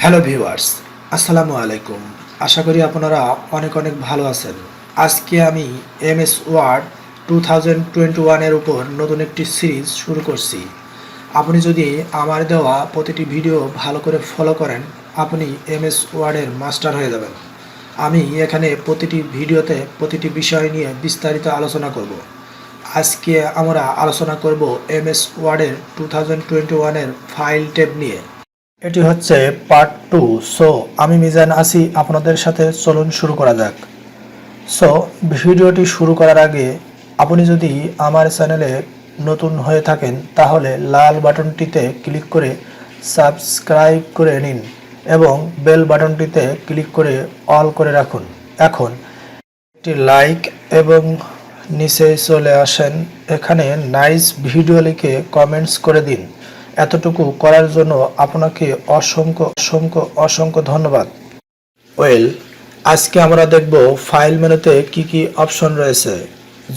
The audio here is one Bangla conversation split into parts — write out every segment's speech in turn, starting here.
হ্যালো ভিউয়ার্স, আসসালামু আলাইকুম। আশা করি আপনারা অনেক অনেক ভালো আছেন। আজকে আমি এমএস ওয়ার্ড 2021 এর উপর নতুন একটি সিরিজ শুরু করছি। আপনি যদি আমার দেওয়া প্রতিটি ভিডিও ভালো করে ফলো করেন, আপনি এমএস ওয়ার্ডের মাস্টার হয়ে যাবেন। আমি এখানে প্রতিটি ভিডিওতে প্রতিটি বিষয় নিয়ে বিস্তারিত আলোচনা করব। আজকে আমরা আলোচনা করব এমএস ওয়ার্ডের 2021 এর ফাইল ট্যাব নিয়ে। এটি হচ্ছে পার্ট 2। সো আমি মিজান আছি আপনাদের সাথে, চলুন শুরু করা যাক। সো ভিডিওটি শুরু করার আগে আপনি যদি আমার চ্যানেলে নতুন হয়ে থাকেন তাহলে লাল বাটনটিতে ক্লিক করে সাবস্ক্রাইব করে নিন এবং বেল বাটনটিতে ক্লিক করে অল করে রাখুন। এখন একটি লাইক এবং নিচে চলে আসেন, এখানে নাইস ভিডিও লিখে কমেন্টস করে দিন। এতটুকু করার জন্য আপনাকে অসংখ্য অসংখ্য অসংখ্য ধন্যবাদ। ওয়েল, আজকে আমরা দেখব ফাইল মেনুতে কি কি অপশন রয়েছে।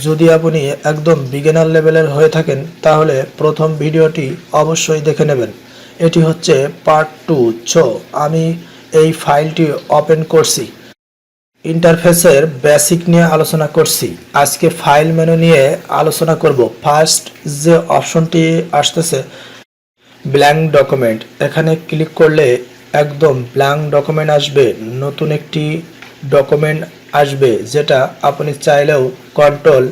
যদি আপনি একদম বিগিনার লেভেলের হয়ে থাকেন তাহলে প্রথম ভিডিওটি অবশ্যই দেখে নেবেন। এটি হচ্ছে পার্ট 2। সো আমি এই ফাইলটি ওপেন করছি। ইন্টারফেসের বেসিক নিয়ে আলোচনা করছি, আজকে ফাইল মেনু নিয়ে আলোচনা করব। ফার্স্ট যে অপশনটি আসতেছে ব্ল্যাঙ্ক ডকুমেন্ট, এখানে ক্লিক করলে একদম ব্ল্যাঙ্ক ডকুমেন্ট আসবে, নতুন একটি ডকুমেন্ট আসবে যেটা আপনি চাইলেও কন্ট্রোল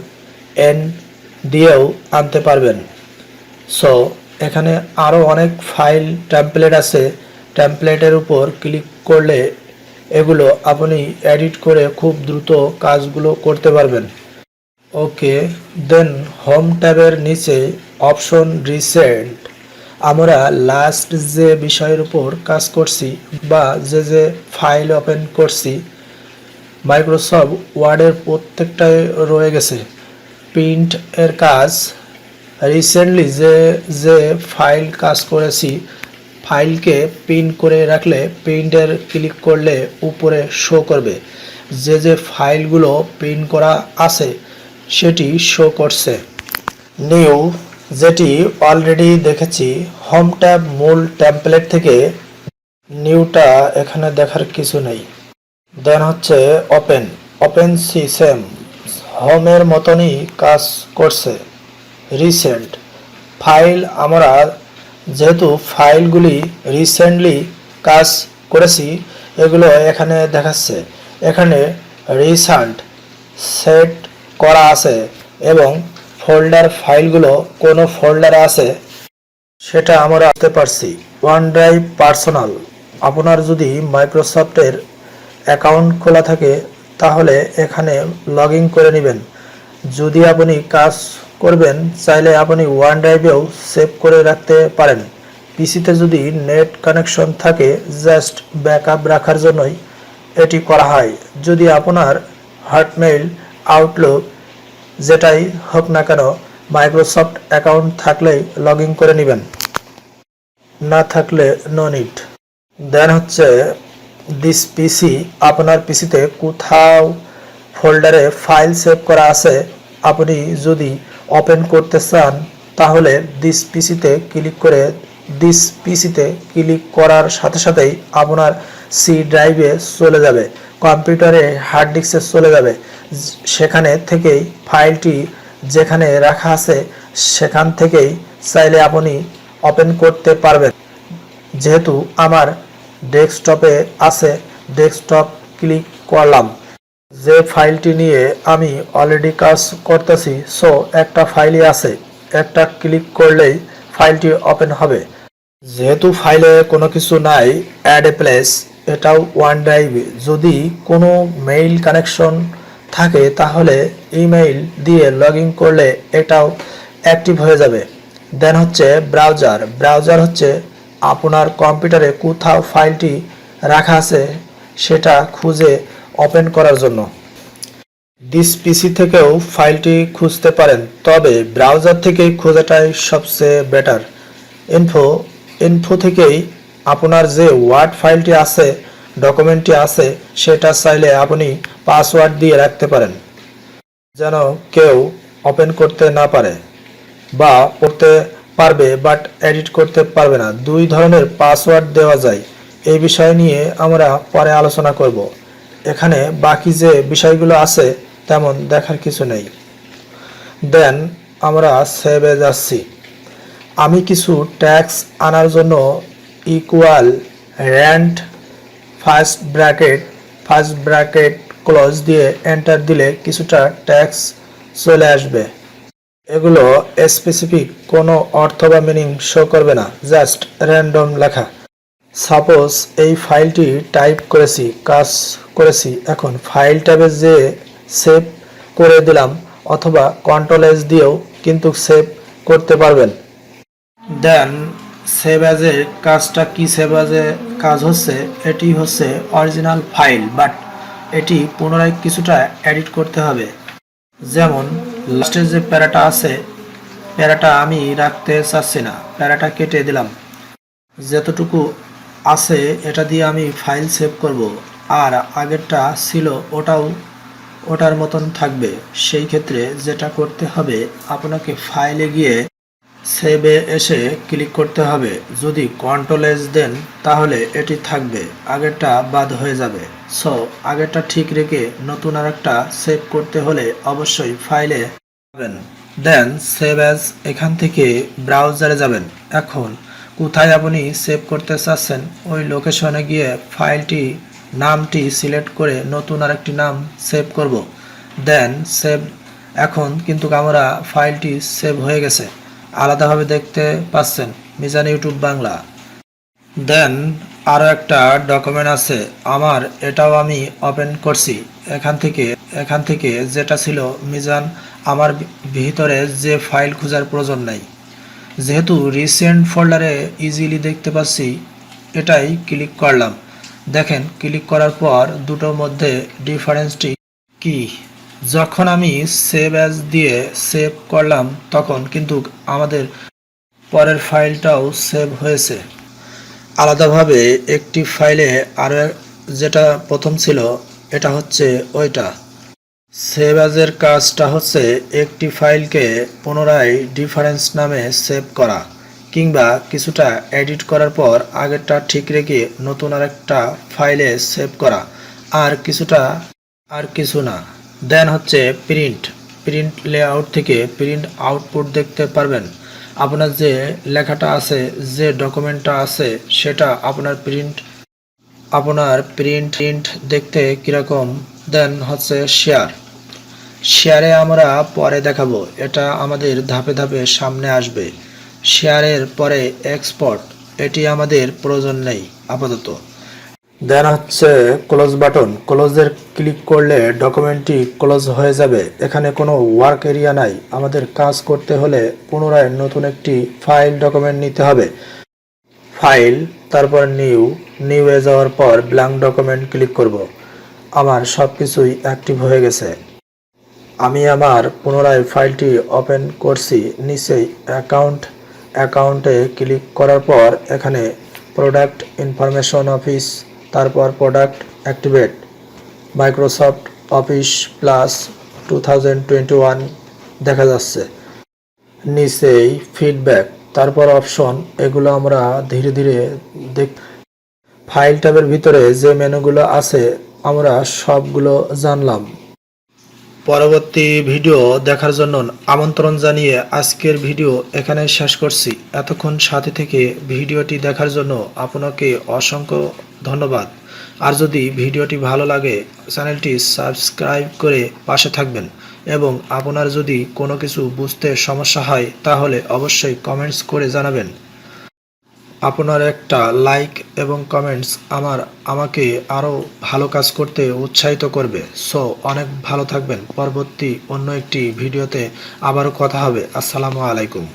এন দিয়েও আনতে পারবেন। সো এখানে আরও অনেক ফাইল টেমপ্লেট আছে, টেমপ্লেটের উপর ক্লিক করলে এগুলো আপনি এডিট করে খুব দ্রুত কাজগুলো করতে পারবেন। ওকে, দেন হোম ট্যাবের নিচে অপশন রিসেন্ট, আমরা লাস্ট যে বিষয়ের উপর কাজ করছি বা যে ফাইল ওপেন করছি মাইক্রোসফট ওয়ার্ডের প্রত্যেকটাই রয়ে গেছে। প্রিন্ট এর কাজ, রিসেন্টলি যে ফাইল কাজ করেছি ফাইলকে প্রিন্ট করে রাখলে প্রিন্টের ক্লিক করলে উপরে শো করবে যে ফাইলগুলো প্রিন্ট করা আছে সেটি শো করছে। নিউ, যেটি অলরেডি দেখেছি, হোম ট্যাব মূল টেমপ্লেট থেকে নিউটা এখানে দেখার কিছু নেই। দেন হচ্ছে ওপেন, ওপেন সি সেম হোমের মতনই কাজ করছে। রিসেন্ট ফাইল, আমরা যেহেতু ফাইলগুলি রিসেন্টলি কাজ করেছি এগুলো এখানে দেখাচ্ছে। এখানে রিসেন্ট সেট করা আছে এবং ফোল্ডার ফাইলগুলো কোন ফোল্ডারে আছে সেটা আমরা দেখতে পারছি। ওয়ান ড্রাইভ পার্সোনাল, আপনার যদি মাইক্রোসফটের অ্যাকাউন্ট খোলা থাকে তাহলে এখানে লগ ইন করে নেবেন। যদি আপনি কাজ করবেন চাইলে আপনি ওয়ান ড্রাইভেও সেভ করে রাখতে পারেন। পিসিতে যদি নেট কানেকশন থাকে জাস্ট ব্যাকআপ রাখার জন্যই এটি করা হয়। যদি আপনার হটমেইল, আউটলুক যেটাই হোক না কেন মাইক্রোসফট অ্যাকাউন্ট থাকলেই লগ ইন করে নেবেন, না থাকলে নো নিড। দেন হচ্ছে দিস পিসি, আপনার পিসিতে কোথাও ফোল্ডারে ফাইল সেভ করা আছে, আপনি যদি ওপেন করতে চান তাহলে দিস পিসিতে ক্লিক করার সাথে সাথেই আপনার সি ড্রাইভে চলে যাবে, কম্পিউটারে হার্ড ডিস্কে চলে যাবে। সেখানে থেকেই ফাইলটি যেখানে রাখা আছে সেখান থেকেই চাইলে আপনি ওপেন করতে পারবেন। যেহেতু আমার ডেস্কটপে আছে, ডেস্কটপ ক্লিক করলাম। যে ফাইলটি নিয়ে আমি অলরেডি কাজ করতেছি, সো একটা ফাইলই আছে, একটা ক্লিক করলেই ফাইলটি ওপেন হবে। যেহেতু ফাইলে কোনো কিছু নাই, অ্যাড এ প্লেস, এটাও ওয়ান ড্রাইভ। যদি কোনো মেইল কানেকশন থাকে তাহলে ইমেইল দিয়ে লগ ইন করলে এটাও অ্যাক্টিভ হয়ে যাবে। দেন হচ্ছে ব্রাউজার, ব্রাউজার হচ্ছে আপনার কম্পিউটারে কোথাও ফাইলটি রাখা আছে সেটা খুঁজে ওপেন করার জন্য। দিস পিসি থেকেও ফাইলটি খুঁজতে পারেন, তবে ব্রাউজার থেকেই খোঁজাটাই সবচেয়ে বেটার। ইনফো থেকেই আপনার যে ওয়ার্ড ফাইলটি আছে, ডকুমেন্টটি আছে সেটা চাইলে আপনি পাসওয়ার্ড দিয়ে রাখতে পারেন যেন কেউ ওপেন করতে না পারে, বা পড়তে পারবে বাট এডিট করতে পারবে না। দুই ধরনের পাসওয়ার্ড দেওয়া যায়, এই বিষয় নিয়ে আমরা পরে আলোচনা করব। এখানে বাকি যে বিষয়গুলো আছে তেমন দেখার কিছু নেই। দেন আমরা সেভে যাচ্ছি। আমি কিছু ট্যাক্স আনার জন্য equal rent first bracket close দিয়ে এন্টার দিলে কিছুটা ট্যাক্স চলে আসবে। এগুলো স্পেসিফিক কোনো অর্থ বা মিনিং শো করবে না, জাস্ট র্যান্ডম লেখা। সাপোজ এই ফাইলটি টাইপ কাজ করেছি, এখন ফাইল ট্যাবে যে সেভ করে দিলাম, অথবা কন্ট্রোল-S দিয়েও কিন্তু সেভ করতে পারবেন। দেন সেভ অ্যাজের কাজটা কি? সেভ অ্যাজে কাজ হচ্ছে, এটি হচ্ছে অরিজিনাল ফাইল, বাট এটি পুনরায় কিছুটা এডিট করতে হবে। যেমন লাস্টের যে প্যারাটা আছে, প্যারাটা আমি রাখতে চাচ্ছি না, প্যারাটা কেটে দিলাম। যতটুকু আছে এটা দিয়ে আমি ফাইল সেভ করব, আর আগেরটা ছিল ওটার মতন থাকবে। সেই ক্ষেত্রে যেটা করতে হবে, আপনাকে ফাইলে গিয়ে সেভে এসে ক্লিক করতে হবে। যদি কন্ট্রোল-S দেন তাহলে এটি থাকবে, আগেরটা বাদ হয়ে যাবে। সো আগেরটা ঠিক রেখে নতুন আরেকটা সেভ করতে হলে অবশ্যই ফাইলে যাবেন। দেন সেভ অ্যাজ, এখান থেকে ব্রাউজারে যাবেন। এখন কোথায় আপনি সেভ করতে চাচ্ছেন ওই লোকেশনে গিয়ে ফাইলটি নামটি সিলেক্ট করে নতুন আরেকটি নাম সেভ করব। দেন সেভ। এখন কিন্তু আমরা ফাইলটি সেভ হয়ে গেছে, আলাদাভাবে দেখতে পাচ্ছেন, মিজান ইউটিউব বাংলা। দেন আরও একটা ডকুমেন্ট আছে আমার, এটাও আমি ওপেন করছি। এখান থেকে যেটা ছিল মিজান, আমার ভিতরে যে ফাইল খোঁজার প্রয়োজন নাই, যেহেতু রিসেন্ট ফোল্ডারে ইজিলি দেখতে পাচ্ছি, এটাই ক্লিক করলাম। দেখেন ক্লিক করার পর দুটোর মধ্যে ডিফারেন্সটি কি? যখন আমি সেভ অ্যাজ দিয়ে সেভ করলাম তখন কিন্তু আমাদের পরের ফাইলটাও সেভ হয়েছে আলাদাভাবে একটি ফাইলে। আর যেটা প্রথম ছিল এটা হচ্ছে ওইটা। সেভ অ্যাজের কাজটা হচ্ছে একটি ফাইলকে পুনরায় ডিফারেন্স নামে সেভ করা, কিংবা কিছুটা এডিট করার পর আগেরটা ঠিক রেখে নতুন আরেকটা ফাইলে সেভ করা, আর কিছু না। দেন হচ্ছে প্রিন্ট লেআউট থেকে প্রিন্ট আউটপুট দেখতে পারবেন। আপনার যে লেখাটা আছে, যে ডকুমেন্টটা আছে, সেটা আপনার প্রিন্ট দেখতে কিরকম। দেন হচ্ছে শেয়ারে আমরা পরে দেখাবো, এটা আমাদের ধাপে ধাপে সামনে আসবে। শেয়ারের পরে এক্সপোর্ট, এটি আমাদের প্রয়োজন নেই আপাতত। দেন হচ্ছে ক্লোজ বাটন, ক্লোজের ক্লিক করলে ডকুমেন্টটি ক্লোজ হয়ে যাবে। এখানে কোনো ওয়ার্ক এরিয়া নাই, আমাদের কাজ করতে হলে পুনরায় নতুন একটি ফাইল ডকুমেন্ট নিতে হবে। ফাইল, তারপর নিউ এ যাওয়ার পর ব্ল্যাঙ্ক ডকুমেন্ট ক্লিক করব। আমার সব কিছুই অ্যাক্টিভ হয়ে গেছে। আমি আমার পুনরায় ফাইলটি ওপেন করছি। নিচেই অ্যাকাউন্টে ক্লিক করার পর এখানে প্রোডাক্ট ইনফরমেশন অফিস, তারপর product activate, Microsoft office plus 2021 দেখা যাচ্ছে। নিচেই ফিডব্যাক, তারপর অপশন, এগুলো আমরা ধীরে ধীরে ফাইল ট্যাবের ভিতরে যে মেনুগুলো আছে আমরা সবগুলো জানলাম। পরবর্তী ভিডিও দেখার জন্য আমন্ত্রণ জানিয়ে আজকের ভিডিও এখানে শেষ করছি। এতক্ষণ সাথে থেকে ভিডিওটি দেখার জন্য আপনাকে অসংখ্য ধন্যবাদ। আর যদি ভিডিওটি ভালো লাগে চ্যানেলটি সাবস্ক্রাইব করে পাশে থাকবেন, এবং আপনার যদি কোনো কিছু বুঝতে সমস্যা হয় তাহলে অবশ্যই কমেন্টস করে জানাবেন। আপনার একটা লাইক এবং কমেন্টস আমাকে আরও ভালো কাজ করতে উৎসাহিত করবে। সো অনেক ভালো থাকবেন। পরবর্তী অন্য একটি ভিডিওতে আবারও কথা হবে। আসসালামু আলাইকুম।